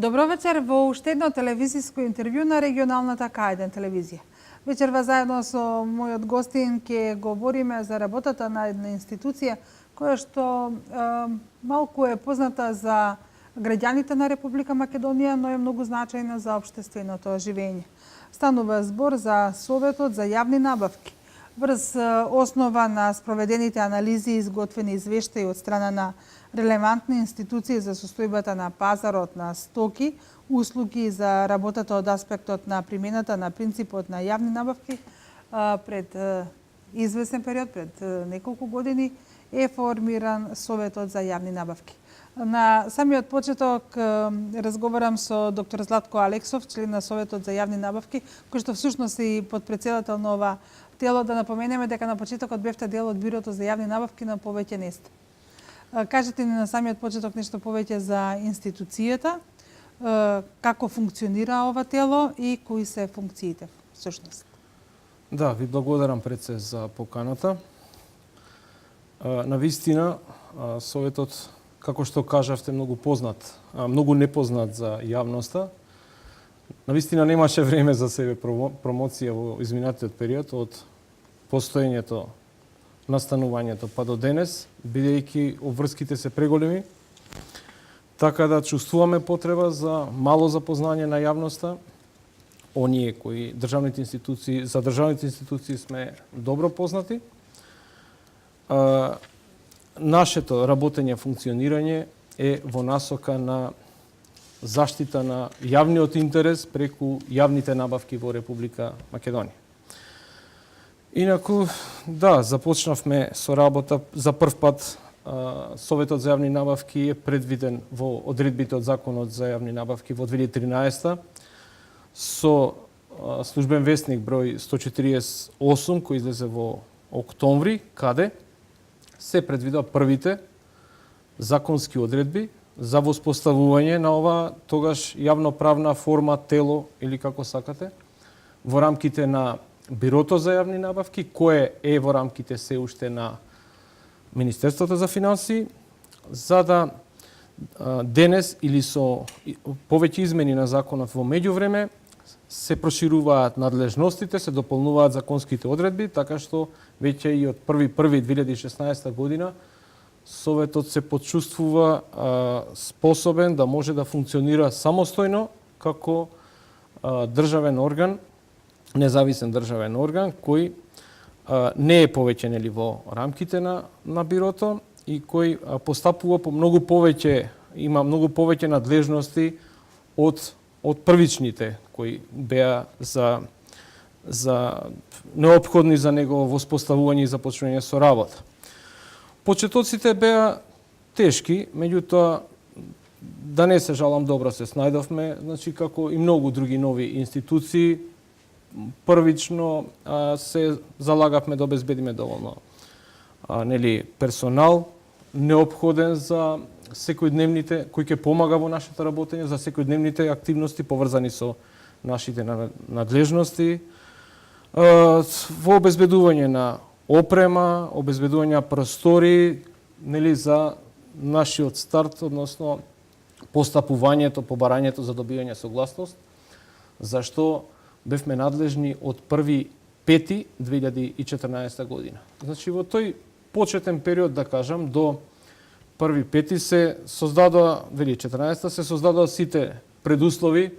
Добро вечер во уште едно телевизиско интервју на регионалната К1 телевизија. Вечерва заедно со мојот гостин ќе говориме за работата на една институција која што малку е позната за граѓаните на Република Македонија, но е многу значајна за општественото оживење. Станува збор за Советот за јавни набавки. Врз основа на спроведените анализи и изготвени извештаи од страна на релевантни институции за состојбата на пазарот на стоки, услуги за работата од аспектот на примената на принципот на јавни набавки, пред известен период, пред неколку години, е формиран Советот за јавни набавки. На самиот почеток разговарам со доктор Златко Алексов, член на Советот за јавни набавки, кој што всушност е и подпредседател на ова тело. Да напоменеме дека на почетокот бевте дел од Бирото за јавни набавки, но повеќе не сте. Кажете ни на самиот почеток нешто повеќе за институцијата, како функционира ова тело и кои се функциите всушност. Да, ви благодарам пред се за поканата. Навистина, Советот, како што кажавте, многу познат, многу непознат за јавноста. Навистина немаше време за себе промоција во изминатиот период од постоењето, настанувањето па до денес, бидејќи обврските се преголеми, така да чувствуваме потреба за мало запознање на јавноста. Оние кои за државните институции сме добро познати. Нашето работење, функционирање е во насока на заштита на јавниот интерес преку јавните набавки во Република Македонија. Инаку, да, започнавме со работа за прв пат. Советот за јавни набавки е предвиден во одредбите од Законот за јавни набавки во 2013 со службен весник број 148 кој излезе во октомври, каде се предвидува првите законски одредби за воспоставување на ова тогаш јавноправна форма, тело или како сакате, во рамките на Бирото за јавни набавки, кое е во рамките се уште на Министерството за финансии, за да денес или со повеќе измени на законот во меѓувреме се прошируваат надлежностите, се дополнуваат законските одредби, така што веќе и од 1.1.2016 година Советот се почувствува способен да може да функционира самостојно како државен орган, независен државен орган, кој не е повеќе нели во рамките на бирото и кој постапува по многу повеќе, има многу повеќе надлежности од првичните кои беа за неопходни за негово воспоставување и започнување со работа. Почетоците беа тешки, меѓутоа да не се жалам, добро се снајдовме, значи како и многу други нови институции, првично се залагавме да обезбедиме доволно персонал неопходен за секојдневните, кој ќе помага во нашето работење, за секојдневните активности поврзани со нашите надлежности, во обезбедување на опрема, обезбедување на простори, за нашиот старт, односно постапувањето, побарањето за добивање согласност, зашто бевме надлежни од 1.5.2014 година. Значи, во тој почетен период, да кажам, до 1.5 се создадоа, 2014 се создадоа сите предуслови,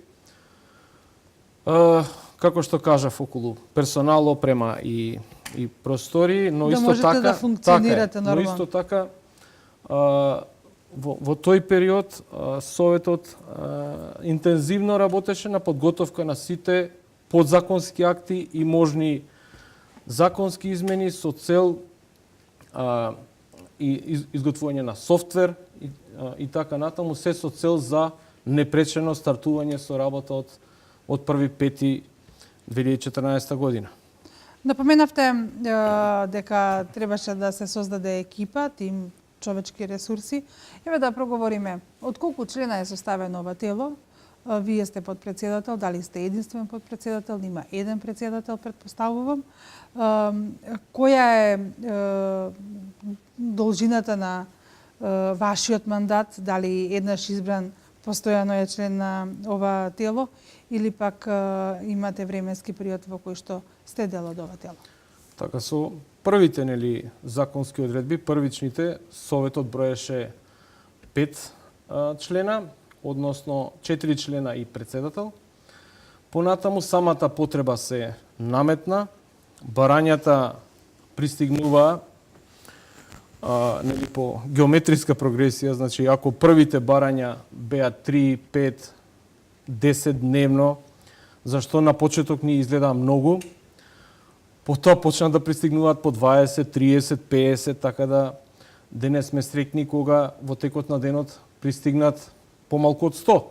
како што кажав, околу персонал, опрема и простори, но да исто така, да функционирате но исто така во тој период Советот интензивно работеше на подготовка на сите подзаконски акти и можни законски измени со цел изготвување на софтвер и така натаму, се со цел за непречено стартување со работа од 1.5.2014 година. Напоменавте дека требаше да се создаде екипа, тим човечки ресурси. Еве да проговориме од колку члена е составено ова тело. Вие сте подпредседател, дали сте единствен подпредседател, има еден председател, предпоставувам. Која е должината на вашиот мандат, дали еднаш избран постојано е член на ова тело или пак имате временски период во кој што сте дел од ова тело? Така, со првите законски одредби, првичните, Советот броеше 5 члена, односно 4 члена и председател. Понатаму самата потреба се наметна, барањата пристигнуваа по геометриска прогресија, значи ако првите барања беа 3, 5, 10 дневно, зашто на почеток ни изгледа многу, потоа почна да пристигнуваат по 20, 30, 50, така да денес сме среќни кога во текот на денот пристигнат помалку од 100.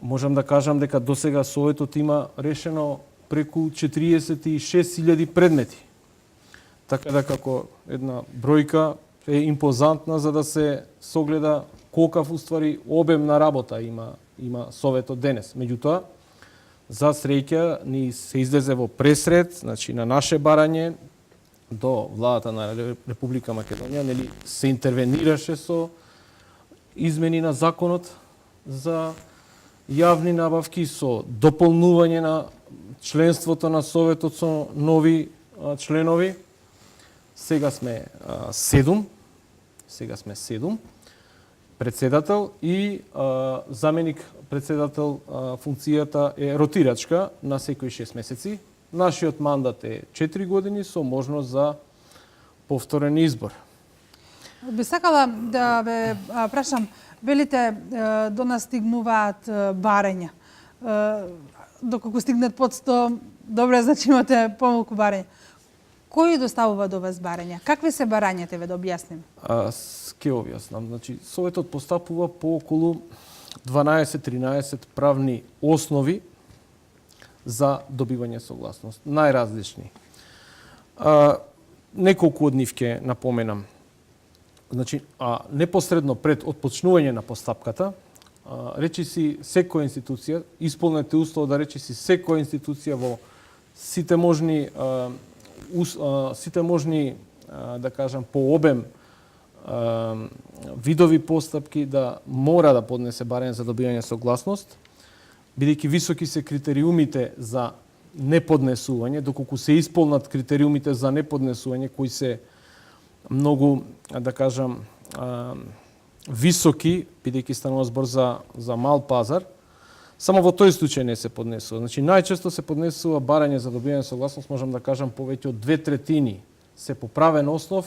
Можам да кажам дека досега Советот има решено преку 46.000 предмети. Така да како една бројка е импозантна за да се согледа колкав уствари обем на работа има Советот денес. Меѓутоа, за среќа ни се излезе во пресред, значи на наше барање до владата на Република Македонија, се интервенираше со измени на законот за јавни набавки, со дополнување на членството на Советот со нови членови. Сега сме 7 председател и заменик председател. Функцијата е ротирачка на секои 6 месеци. Нашиот мандат е 4 години со можност за повторен избор. Би сакала да ве прашам, велите до нас стигнуваат барања. Доколку стигнат под 100, добре, значи имате помалку барања. Кој доставува до вас барања? Какви се барањата, ве да објасним? Ке објаснам. Значи, Советот постапува по околу 12-13 правни основи за добивање согласност. Најразлични. Неколку од нив ќе напоменам. Значи, непосредно пред отпочнување на постапката, речиси секоја институција, исполнете услов да речиси секоја институција во сите можни да кажам по обем видови постапки да мора да поднесе барање за добивање согласност, бидејќи високи се критериумите за неподнесување, доколку се исполнат критериумите за неподнесување кои се многу, да кажам, високи, бидејќи станува збор за мал пазар, само во тој случај не се поднесува. Значи, најчесто се поднесува барање за добивање согласност, можам да кажам, повеќе од 2/3 се по правен основ,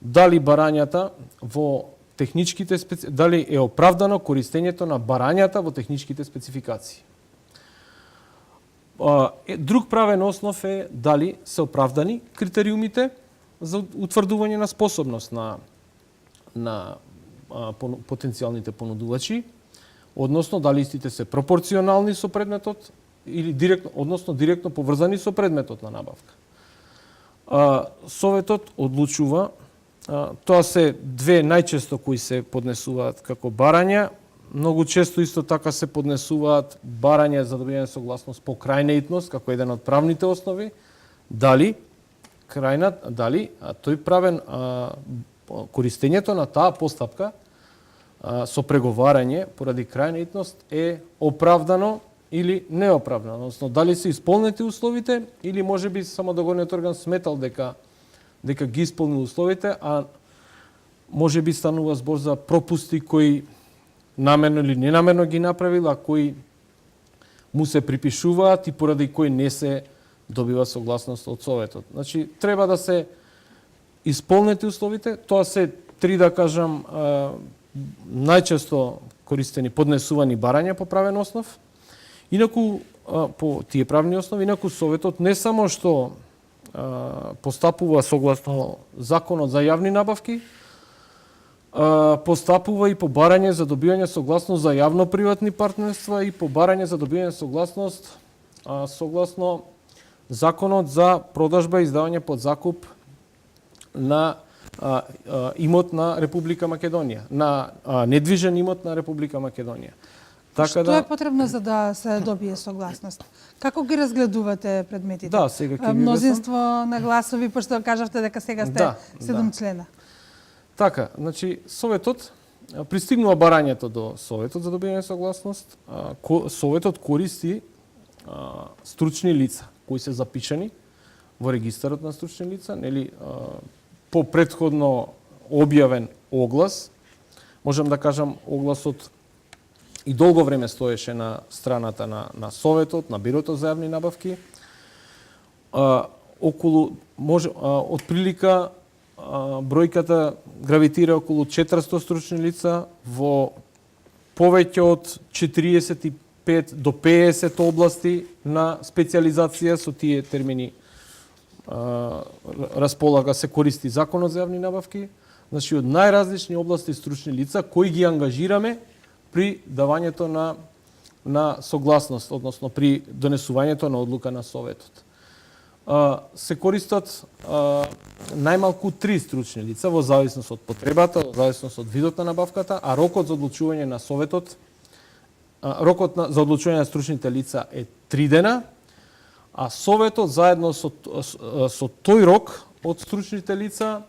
дали барањата во техничките дали е оправдано користењето на барањата во техничките спецификации. Друг правен основ е дали се оправдани критериумите за утврдување на способност на потенцијалните понудувачи, односно дали истите се пропорционални со предметот или директно поврзани со предметот на набавка. Советот одлучува, тоа се две најчесто кои се поднесуваат како барања, многу често исто така се поднесуваат барања за добивање согласност по крајнеитност како еден од правните основи, дали тој правен користењето на таа постапка со преговарање поради крајнеитност е оправдано или неоправдано, односно дали се исполнети условите или можеби само договорниот орган сметал дека ги исполнил условите, а можеби станува збор за пропусти кои намерно или ненамерно ги направил, а кои му се припишуваат и поради кои не се добива согласност од Советот. Значи, треба да се исполнети условите, тоа се три, да кажам, најчесто користени поднесувани барања по правен основ. Инаку, по тие правни основи, инаку Советот не само што постапува согласно Законот за јавни набавки, постапува и по барање за добивање согласност за јавно-приватни партнерства и по барање за добивање согласност согласно Законот за продажба и издавање под закуп на имот на Република Македонија, на недвижен имот на Република Македонија. Така што е потребно за да се добие согласност? Како ги разгледувате предметите? Да, сега ќе ви мнозинство на гласови, пошто кажавте дека сега сте 7 члена. Така, значи Советот пристигнува барањето до Советот за добивање согласност, Советот користи стручни лица кои се запишани во регистарот на стручни лица, нели, по претходно објавен оглас. Можам да кажам, огласот и долго време стоеше на страната на Советот, на Бирото за јавни набавки. Отприлика бројката гравитира околу 400 стручни лица во повеќе од 45 до 50 области на специјализација. Со тие термини располага, се користи Законот за јавни набавки. Значи, од најразлични области стручни лица кои ги ангажираме при давањето на согласност, односно при донесувањето на одлука на Советот. Се користат најмалку 3 стручни лица во зависност од потребата, во зависност од видот на набавката, а рокот за одлучување на Советот, за одлучување на стручните лица е 3 дена, а Советот заедно со тој рок од стручните лица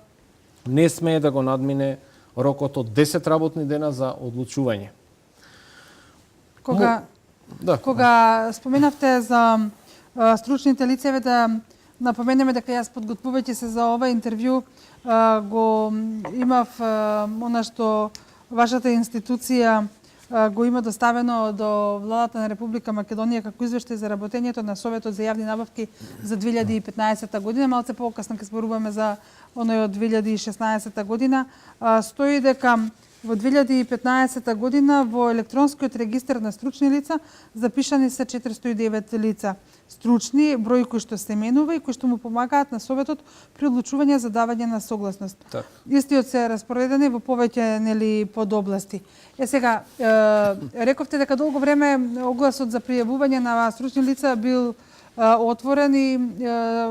не смее да го надмине рокот од 10 работни дена за одлучување. Кога споменавте за стручните лица, да напоменеме дека јас подготвувајќи се за ова интервју го имав она што вашата институција го има доставено до владата на Република Македонија како извештај за работењето на Советот за јавни набавки за 2015 година. Малце покасно ќе зборуваме за оној од 2016 година. Стои дека во 2015 година во електронскиот регистар на стручни лица запишани се 409 лица стручни, број кои што се менува и кои што му помагаат на Советот при одлучување за давање на согласност. Так. Истиот се распоредени во повеќе подобласти. Сега, рековте дека долго време огласот за пријавување на стручни лица бил отворен и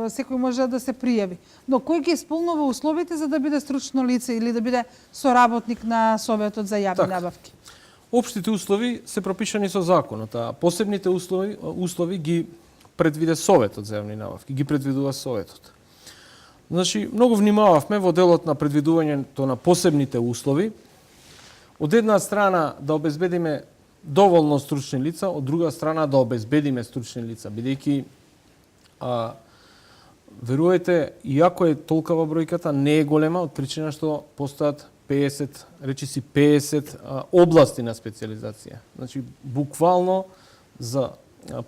секој може да се пријави. Но кој ги исполнува условите за да биде стручно лице или да биде соработник на Советот за јавни набавки? Општите услови се пропишани со законот, а посебните услови ги предвиде Советот за јавни набавки, ги предвидува Советот. Значи, многу внимававме во делот на предвидувањето на посебните услови. Од една страна да обезбедиме доволно стручни лица, од друга страна да обезбедиме стручни лица, бидејќи верувајте, иако е толкова бројката, не е голема од причина што постојат 50 области на специјализација. Значи, буквално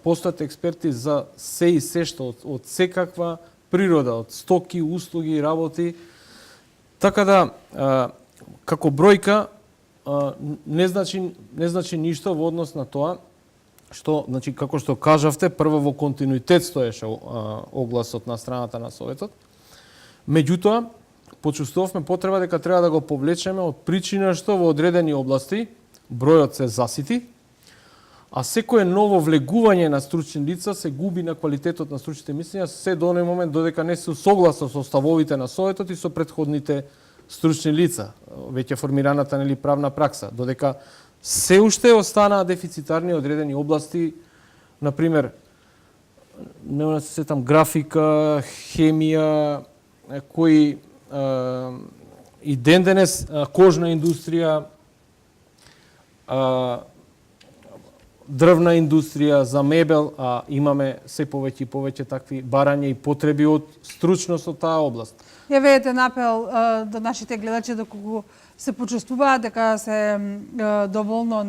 постојат експерти за се и се што од секаква природа, од стоки, услуги, работи. Така да, како бројка, не значи ништо во однос на тоа што, значи, како што кажавте, прво во континуитет стоеше огласот на страната на Советот. Меѓутоа, почувствувавме потреба дека треба да го повлечеме од причина што во одредени области бројот се засити, а секое ново влегување на стручни лица се губи на квалитетот на стручните мислења се до оној момент додека не се согласно со ставовите на Советот и со претходните стручни лица, веќе формираната правна пракса, додека се уште останаа дефицитарни одредени области, например, не се сетам, графика, хемија, кои и ден денес кожна индустрија, дрвна индустрија, за мебел, а имаме се повеќе и повеќе такви барања и потреби од стручност од таа област. Ја ведете напел до нашите гледачи доколку се почувствуваат дека се доволно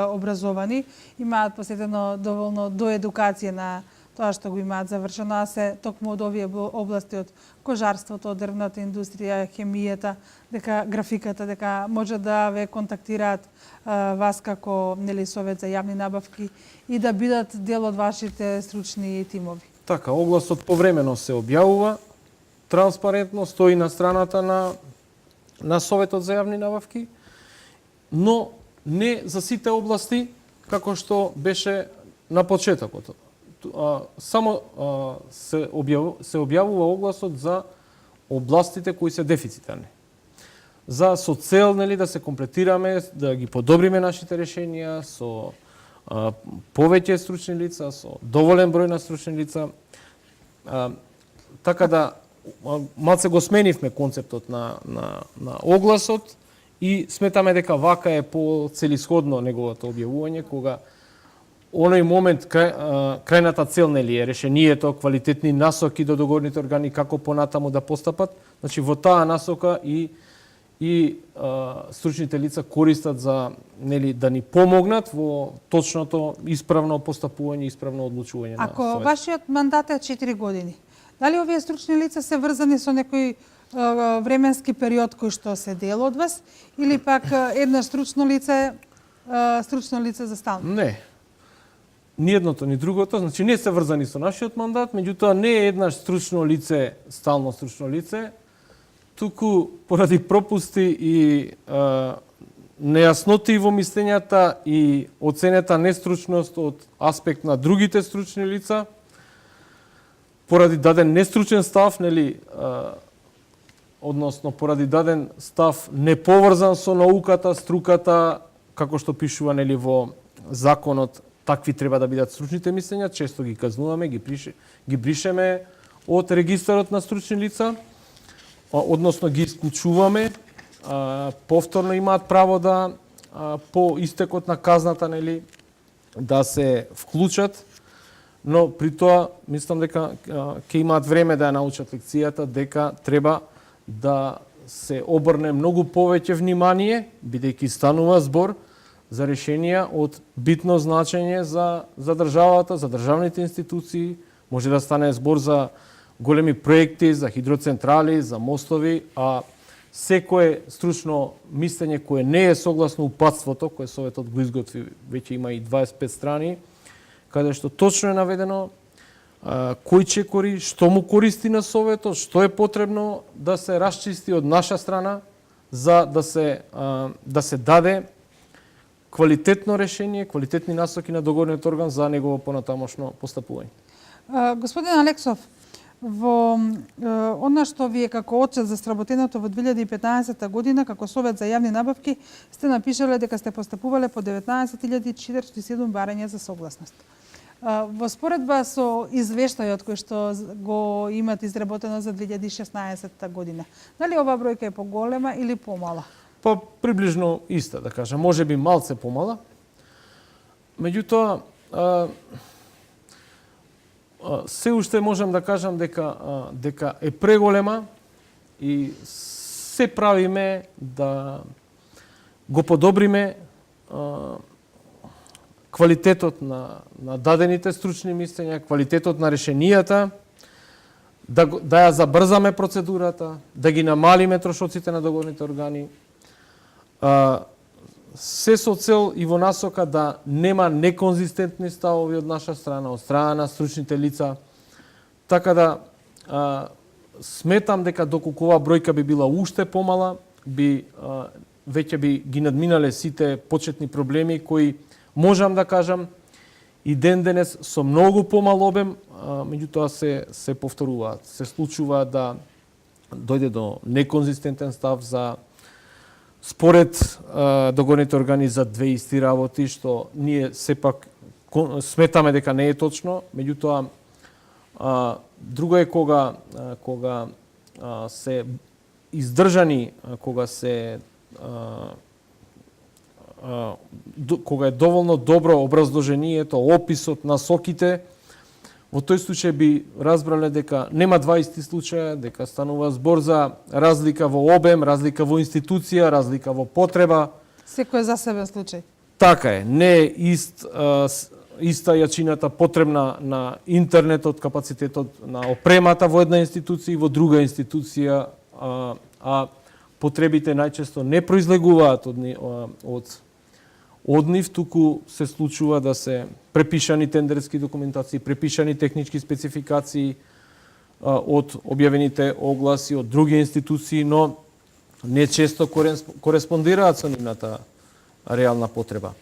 образовани, имаат посетено доволно до едукација на тоа што го имаат завршено, а се токму од овие области од кожарството, дрвната индустрија, хемијата, дека графиката, дека може да ве контактираат вас како Совет за јавни набавки и да бидат дел од вашите стручни тимови. Така, огласот повремено се објавува, транспарентно стои на страната на Советот за јавни набавки, но не за сите области како што беше на почетокот. Само се објавува огласот за областите кои се дефицитарни. За со цел да се комплетираме, да ги подобриме нашите решенија со повеќе стручни лица, со доволен број на стручни лица. Така да малце го сменивме концептот на огласот И сметаме дека вака е по-целисходно неговото објавување, кога оној момент крајната цел нели е решението, квалитетни насоки до договорните органи како понатаму да постапат. Значи во таа насока и стручните лица користат за нели да ни помогнат во точното исправно постапување, исправно одлучување на Ако Советот. вашиот мандат е 4 години, дали овие стручни лица се врзани со некој временски период кој што се дел од вас или пак еднаш стручно лице за стално? Не. Ни едното, ни другото, значи не се врзани со нашиот мандат, меѓутоа не е еднаш стручно лице, стално стручно лице, туку поради пропусти и нејасноти во мислењата и оценета нестручност од аспект на другите стручни лица, поради даден нестручен став, нели, односно поради даден став неповрзан со науката, струката, како што пишува нели во законот, такви треба да бидат стручните мислења, често ги казнуваме, ги бришеме од регистарот на стручни лица, односно ги исклучуваме, повторно имаат право да по истекот на казната нели да се вклучат, но при тоа мислам дека ќе имаат време да ја научат лекцијата, дека треба да се обрне многу повеќе внимание, бидејќи станува збор за решенија од битно значење за државата, за државните институции, може да стане збор за големи проекти, за хидроцентрали, за мостови, а секое стручно мислење кое не е согласно упатството, кое Советот го изготви, веќе има и 25 страни, каде што точно е наведено кој чекори, што му користи на Советот, што е потребно да се расчисти од наша страна за да се даде квалитетно решение, квалитетни насоки на договорниот орган за негово понатамошно постапување. Господин Алексов, во она што вие како отчет за сработеното во 2015 година како Совет за јавни набавки сте напишале дека сте постапувале по 19.047 барања за согласност. Во споредба со извештајот кој што го имат изработено за 2016 година, дали ова бројка е поголема или помала? Па приближно иста, да кажам, може би малце помала. Меѓутоа, се уште можам да кажам дека е преголема и се правиме да го подобриме квалитетот на дадените стручни мислења, квалитетот на решенијата, да ја забрзаме процедурата, да ги намалиме трошоците на договорните органи, се со цел и во насока да нема неконзистентни ставови од наша страна, од страна на стручните лица. Така да сметам дека доколку оваа бројка би била уште помала, веќе би ги надминале сите почетни проблеми кои можам да кажам и ден денес со многу помал обем, меѓутоа се повторуваат. Се случува да дојде до неконзистентен став за според договорните органи за две исти работи, што ние сепак сметаме дека не е точно, меѓутоа друго е кога се издржани, кога е доволно добро образложението, описот, насоките, во тој случај би разбрале дека нема два исти случаја, дека станува збор за разлика во обем, разлика во институција, разлика во потреба. Секој за себе случај. Така е, не е иста јачината потребна на интернетот, капацитетот на опремата во една институција и во друга институција, а потребите најчесто не произлегуваат од нив, туку се случува да се препишани тендерски документации, препишани технички спецификации од објавените огласи од други институции, но не често кореспондираат со нивната реална потреба.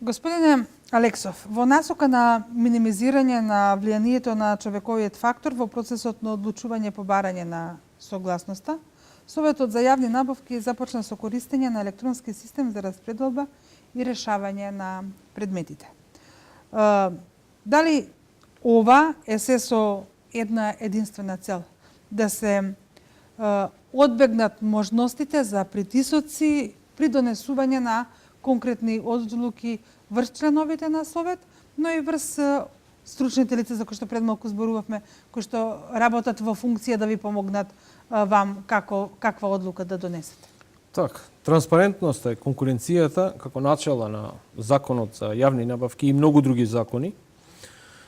Господине Алексов, во насока на минимизирање на влијанието на човековиот фактор во процесот на одлучување по барање на согласноста, Советот за јавни набавки започна со користење на електронски систем за распределба и решавање на предметите. Дали ова е се со една единствена цел? Да се одбегнат можностите за притисоци при донесување на конкретни одлуки врз членовите на совет, но и врз стручните лица за кои што пред малку зборувавме, кои што работат во функција да ви помогнат вам каква одлука да донесете. Так, транспарентноста и конкуренцијата како начела на законот за јавни набавки и многу други закони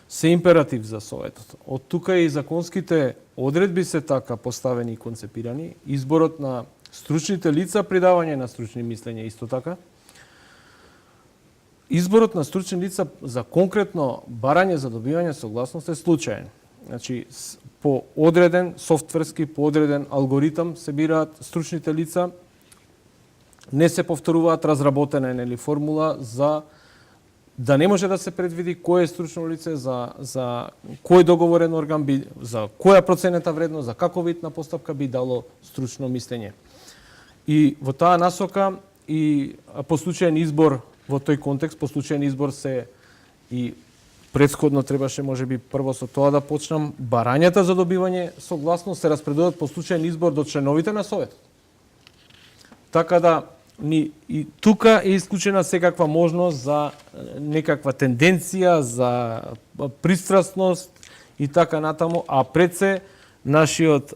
се императив за Советот. Од тука и законските одредби се така поставени и концепирани. Изборот на стручните лица, придавање на стручни мислења исто така. Изборот на стручни лица за конкретно барање за добивање согласност е случаен. Значи, по одреден софтверски, по одреден алгоритам се бираат стручните лица, не се повторуваат, разработена е формула за да не може да се предвиди кој е стручно лице, за кој договорен орган би, за која проценета вредност, за каков вид на постапка би дало стручно мислење. И во таа насока и по случаен избор во тој контекст, по случаен избор се и претходно требаше можеби прво со тоа да почнам, барањата за добивање согласност се распределуваат по случаен избор до членовите на Советот. Така да и тука е исклучена секаква можност за некаква тенденција, за пристрасност и така натаму, а пред се нашиот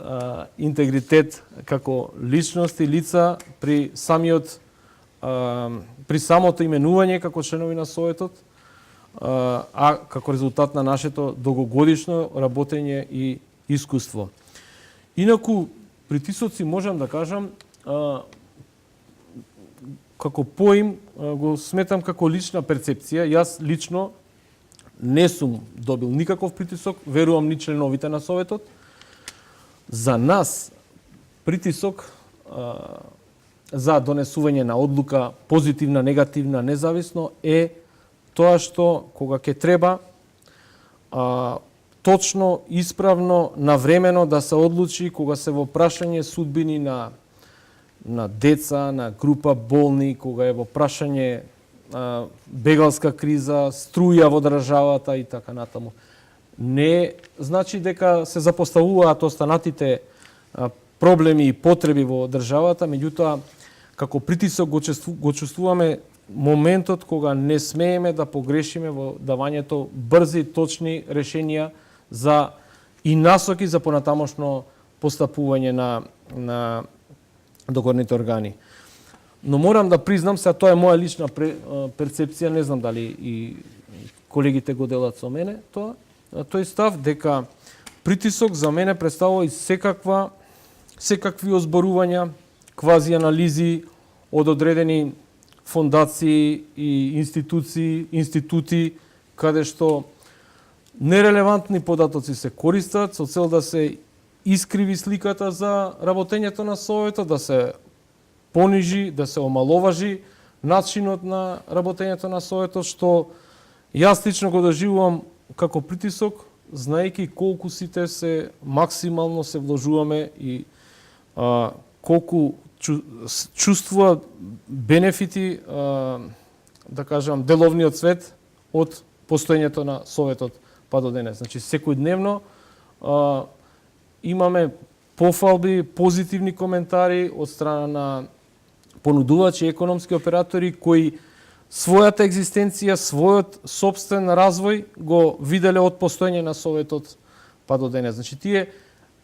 интегритет како личност и лица при самото именување како членови на Советот, а како резултат на нашето долгогодишно работење и искуство. Инаку, притисоци можам да кажам, како поим го сметам како лична перцепција. Јас лично не сум добил никаков притисок, верувам ни членовите на Советот. За нас притисок за донесување на одлука позитивна, негативна, независно е тоа што кога ќе треба точно, исправно, навремено да се одлучи кога се во прашање судбини на деца, на група болни, кога е во прашање бегалска криза, струја во државата и така натаму. Не значи дека се запоставуваат останатите проблеми и потреби во државата, меѓутоа како притисок го чувствуваме моментот кога не смееме да погрешиме во давањето брзи, точни решенија за и насоки за понатамошно постапување на договорните органи. Но морам да признам, сега тоа е моја лична перцепција, не знам дали и колегите го делат со мене, тој став дека притисок за мене представува и секакви озборувања, квази анализи од одредени фондации и институти, каде што нерелевантни податоци се користат со цел да се искриви сликата за работењето на Советот, да се понижи, да се омаловажи начинот на работењето на Советот, што јас лично го доживувам како притисок, знаејќи колку сите се максимално се вложуваме и колку чувствува бенефити, да кажам, деловниот свет од постоењето на Советот па до денес. Значи, секојдневно имаме пофалби, позитивни коментари од страна на понудувачи и економски оператори кои својата екзистенција, својот собствен развој го виделе од постоење на Советот па до денес. Значи, тие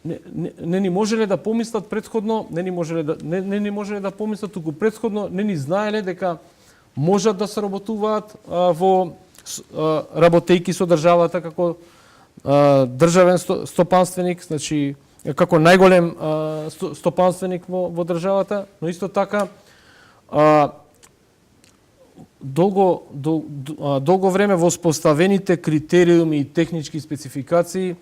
не ни можеле да помислат предходно, не ни можеле да помислат туку предходно, не ни знаеле дека можат да сработуваат работејки со државата како државен стопанственик, значи како најголем стопанственик во државата, но исто така долго време воспоставените критериуми и технички спецификации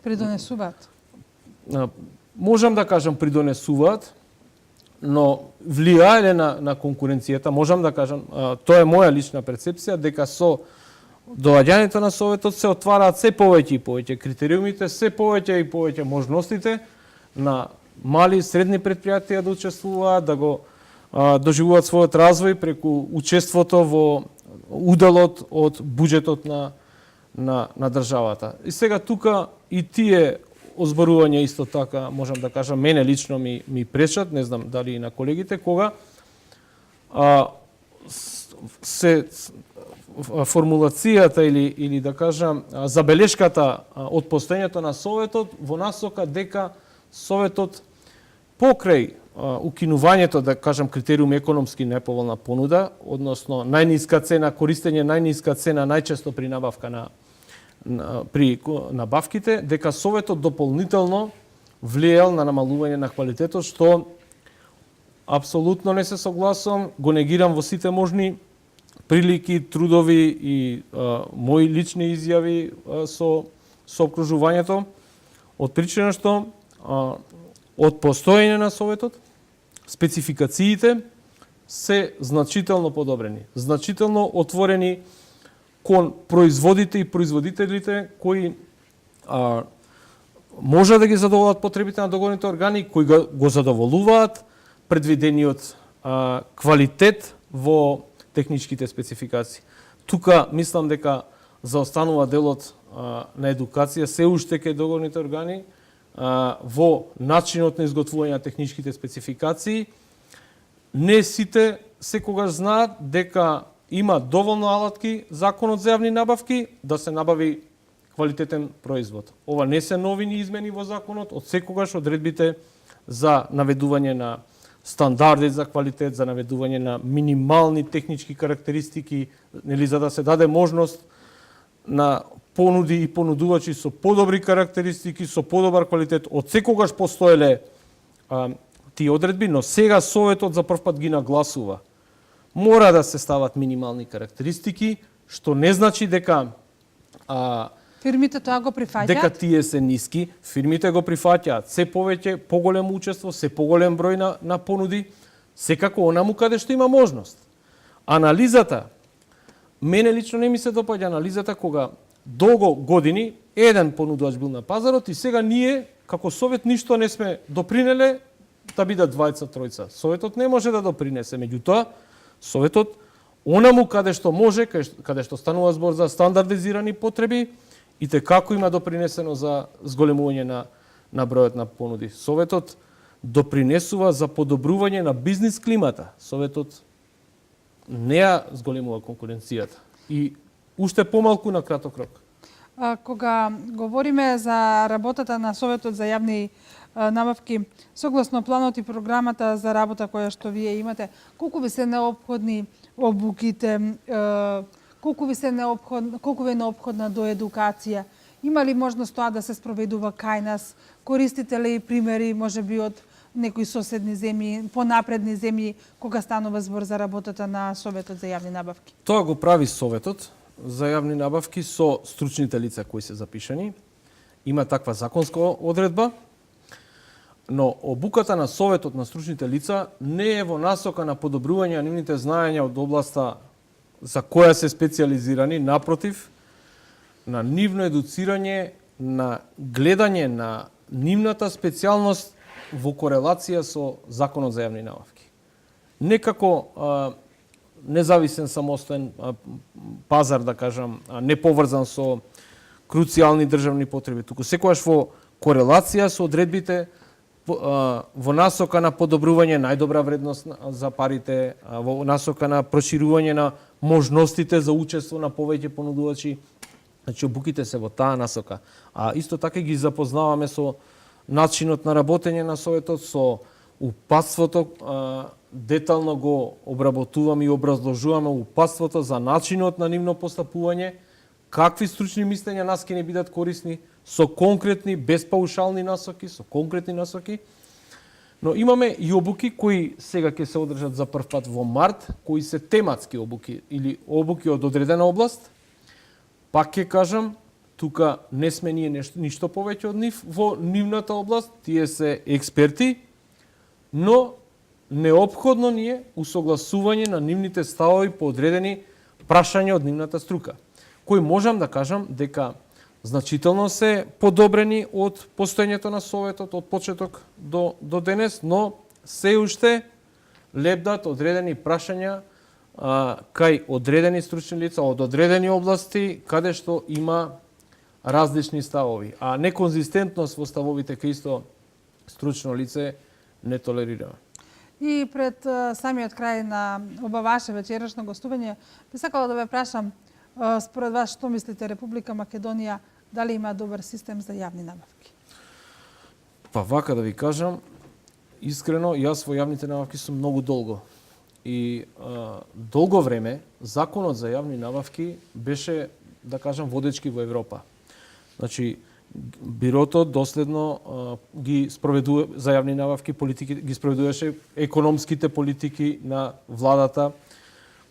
придонесуваат. Можам да кажам придонесуваат, но влијаеле на конкуренцијата, можам да кажам, тоа е моја лична перцепција, дека со доаѓањето на Советот се отвараат се повеќе и повеќе критериумите, се повеќе и повеќе можностите на мали и средни предпријатија да учествуваат, да го доживуваат својот развој преку учеството во уделот од буџетот на државата. И сега тука и тие озборувања исто така, можам да кажам, мене лично ми пречат, не знам дали и на колегите, кога се формулацијата или да кажам забелешката од постоењето на Советот во насока дека Советот покрај укинувањето, да кажам, критериум економски најповолна понуда, односно најниска цена, користење најниска цена најчесто при набавка при набавките, дека Советот дополнително влиел на намалување на квалитетот, што апсолутно не се согласувам, го негирам во сите можни прилики, трудови и мои лични изјави со обкружувањето, од причина што од постоење на Советот спецификациите се значително подобрени, значително отворени кон производите и производителите кои може да ги задоволат потребите на договорните органи, кои го задоволуваат предвидениот квалитет во техничките спецификации. Тука мислам дека заостанува делот на едукација се уште кај договорните органи во начинот на изготвување на техничките спецификации. Не сите секогаш знаат дека има доволно алатки законот за јавни набавки да се набави квалитетен производ. Ова не се новини измени во законот, од секогаш одредбите за наведување на стандарди за квалитет, за наведување на минимални технички карактеристики, нели, за да се даде можност на понуди и понудувачи со подобри карактеристики, со подобар квалитет. Од секогаш постоеле тие одредби, но сега Советот за прв пат ги нагласува. Мора да се стават минимални карактеристики, што не значи дека фирмите тоа го прифаќаат? Дека тие се ниски, фирмите го прифаќаат. Се повеќе, поголемо учество, се поголем број на понуди, секако онаму каде што има можност. Анализата, мене лично не ми се допаѓа анализата кога долго години еден понудувач бил на пазарот и сега ние, како Совет, ништо не сме допринеле да бидат двајца, тројца. Советот не може да допринесе, меѓутоа, Советот, онаму каде што може, каде што станува збор за стандардизирани потреби, и како има допринесено за зголемување на бројот на понуди. Советот допринесува за подобрување на бизнис климата. Советот не ја зголемува конкуренцијата. И уште помалку на краток рок. Кога говориме за работата на Советот за јавни набавки, согласно планот и програмата за работа која што вие имате, колку ви се неопходни обуките, колку ви е неопходна до едукација? Има ли можност тоа да се спроведува кај нас? Користите ли примери, можеби од некои соседни земји, понапредни земји, кога станува збор за работата на Советот за јавни набавки? Тоа го прави Советот за јавни набавки со стручните лица кои се запишани. Има таква законска одредба, но обуката на Советот на стручните лица не е во насока на подобрување на нивните знаења од областа за која се специализирани, напротив, на нивно едуцирање, на гледање на нивната специјалност во корелација со Законот за јавни набавки. Некако независен самостоен пазар, да кажам, не поврзан со круцијални државни потреби, туку секогаш во корелација со одредбите во насока на подобрување најдобра вредност за парите, во насока на проширување на можностите за учество на повеќе понудувачи. Значи, обуките се во таа насока. А исто така ги запознаваме со начинот на работење на Советот, со упатството, детално го обработуваме и образложуваме упатството за начинот на нивно постапување, какви стручни мислења нас ќе не бидат корисни, со конкретни, без паушални насоки, со конкретни насоки. Но имаме и обуки кои сега ќе се одржат за прв пат во март, кои се тематски обуки или обуки од одредена област. Пак ќе кажам, тука не сме ние ништо повеќе од нив во нивната област, тие се експерти, но неопходно ни е усогласување на нивните ставови по одредени прашања од нивната струка, кои можам да кажам дека значително се подобрени од постоењето на Советот од почеток до денес, но се уште лебдат одредени прашања кај одредени стручни лица од одредени области, каде што има различни ставови, а неконзистентност во ставовите кај исто стручно лице не толерираме. И пред самиот крај на оба ваше вечерашно гостување, би сакала да ве прашам, според вас што мислите Република Македонија дали има добар систем за јавни набавки? Па вака да ви кажам, искрено, јас во јавните набавки сум многу долго. И долго време законот за јавни набавки беше, да кажам, водечки во Европа. Значи, бирото доследно ги спроведува за јавни набавки политики, ги спроведуваше економските политики на владата,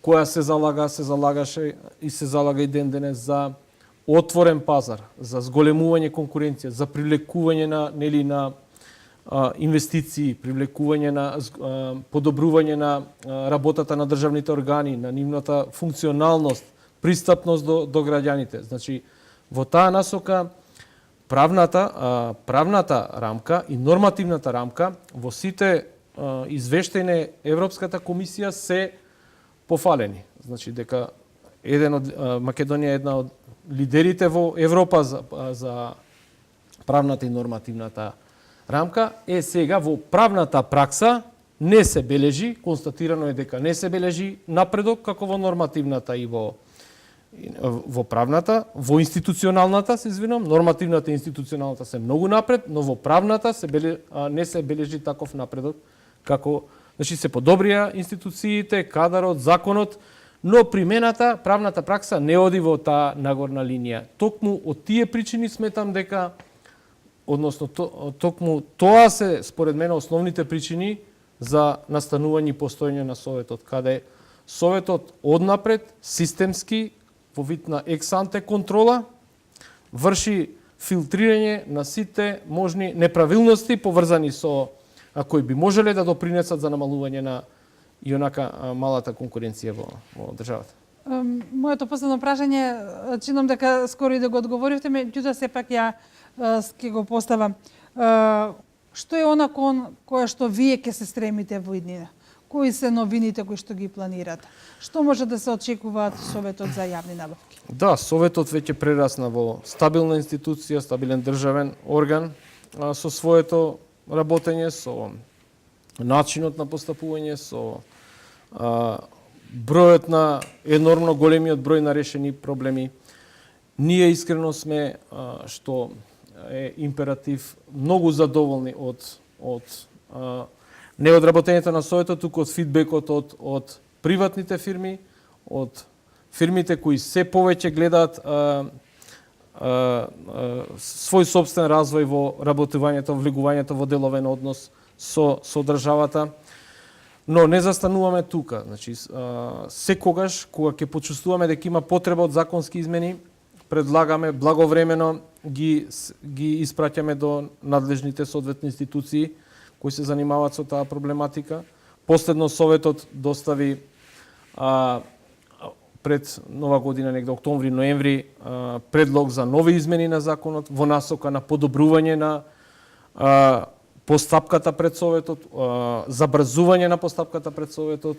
која се залагаше и се залага и ден денес за отворен пазар, за зголемување конкуренција, за привлекување на инвестиции, привлекување на подобрување на работата на државните органи, на нивната функционалност, пристапност до граѓаните. Значи, во таа насока правната рамка и нормативната рамка во сите извештаи на Европската комисија се пофалени. Значи дека Македонија е една од лидерите во Европа за правната и нормативната рамка, сега во правната пракса не се бележи, констатирано е дека не се бележи напредок како во нормативната и во правната, во институционалната, се извинам, нормативната и институционалната се многу напред, но во правната не се бележи таков напредок како, значи се подобрија институциите, кадарот, законот, но примената, правната пракса не оди во таа нагорна линија. Токму од тие причини сметам дека, односно токму тоа се според мене основните причини за настанување и постоење на Советот, каде Советот однапред системски во вид на екс-анте контрола врши филтрирање на сите можни неправилности поврзани со кои би можеле да допринесат за намалување на и онака малата конкуренција во државата. Моето последно прашање, чинам дека скоро и да го одговоривте, меѓутоа сепак ја ќе го поставам. Што е она кое што вие ќе се стремите во иднина? Кои се новините кои што ги планирате? Што може да се очекува од Советот за јавни набавки? Да, Советот веќе прерасна во стабилна институција, стабилен државен орган со своето работење, со начинот на постапување, со бројот на енормно големиот број на решени проблеми. Ние искрено сме, што е императив, многу задоволни не од работењето на Советот, туку од фидбекот од приватните фирми, од фирмите кои се повеќе гледаат свој собствен развој во работувањето, влегувањето во деловен однос со државата. Но не застануваме тука. Значи, секогаш, кога ќе почувствуваме дека има потреба од законски измени, предлагаме благовремено ги испраќаме до надлежните соодветни институции кои се занимаваат со таа проблематика. Последно Советот достави пред нова година, негде октомври, ноември, предлог за нови измени на законот во насока на подобрување на постапката пред Советот, забрзување на постапката пред Советот,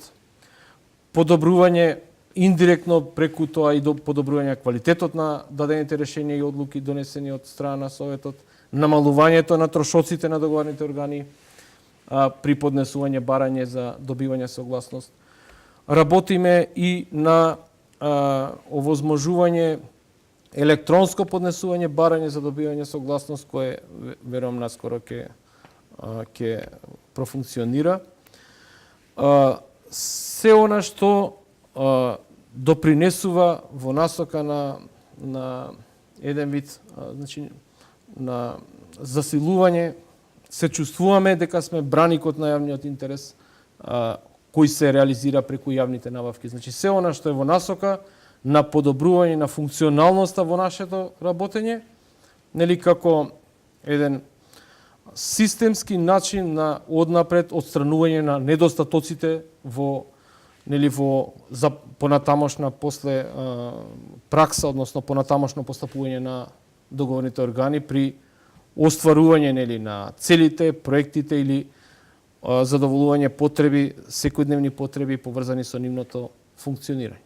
подобрување индиректно преку тоа и до подобрување квалитетот на дадените решенија и одлуки донесени од страна на Советот, намалувањето на трошоците на договорните органи при поднесување барање за добивање согласност. Работиме и на овозможување електронско поднесување барање за добивање согласност, кое верувам наскоро ќе профункционира. Се она што допринесува во насока на еден вид, значи, на засилување, се чувствуваме дека сме браникот на јавниот интерес, кој се реализира преку јавните набавки. Значи, се она што е во насока на подобрување на функционалноста во нашето работење, нели, како еден системски начин на однапред отстранување на недостатоците во за понатамошна после пракса, односно понатамошно постапување на договорните органи при остварување на целите, проектите или задоволување потреби, секојдневни потреби поврзани со нивното функционирање.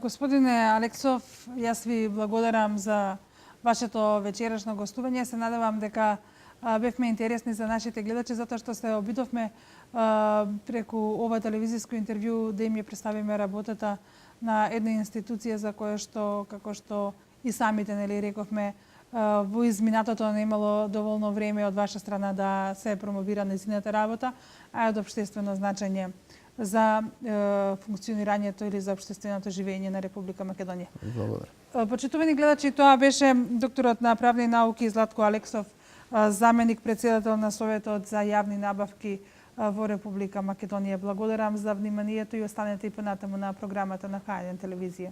Господине Алексов, јас ви благодарам за вашето вечерашно гостување. Се надевам дека бевме интересни за нашите гледачи, затоа што се обидовме преку ова телевизиско интервју да им ја представиме работата на една институција за која што, како што и самите рековме, во изминатото не имало доволно време од ваша страна да се промовира нејзината работа, а од општествено значење за функционирањето или за општественото живење на Република Македонија. Благодарам. Почитувани гледачи, тоа беше докторот на правни науки Златко Алексов, заменик председател на Советот за јавни набавки во Република Македонија. Благодарам за вниманието и останете и понатаму на програмата на Х1 телевизија.